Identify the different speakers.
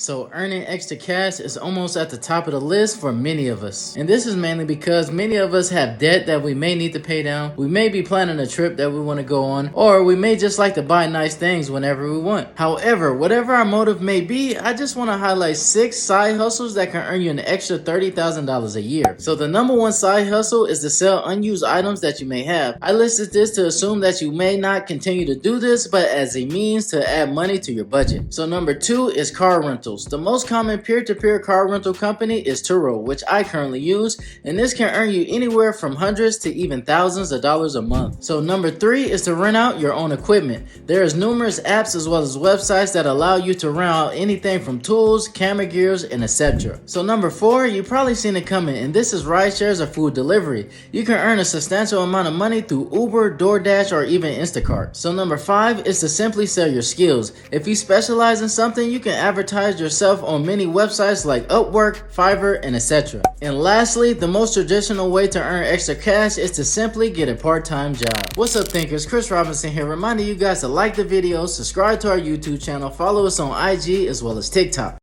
Speaker 1: So earning extra cash is almost at the top of the list for many of us. And this is mainly because many of us have debt that we may need to pay down. We may be planning a trip that we want to go on, or we may just like to buy nice things whenever we want. However, whatever our motive may be, I just want to highlight 6 side hustles that can earn you an extra $30,000 a year. So the number 1 side hustle is to sell unused items that you may have. I listed this to assume that you may not continue to do this, but as a means to add money to your budget. So number 2 is car rental. The most common peer-to-peer car rental company is Turo, which I currently use, and this can earn you anywhere from hundreds to even thousands of dollars a month. So number 3 is to rent out your own equipment. There is numerous apps as well as websites that allow you to rent out anything from tools, camera gears, and etc. So number 4, you've probably seen it coming, and this is ride shares or food delivery. You can earn a substantial amount of money through Uber, DoorDash, or even Instacart. So number 5 is to simply sell your skills. If you specialize in something, you can advertise yourself on many websites like Upwork, Fiverr, and etc. And lastly, the most traditional way to earn extra cash is to simply get a part-time job. What's up, thinkers? Chris Robinson here, reminding you guys to like the video, subscribe to our YouTube channel, follow us on IG as well as TikTok.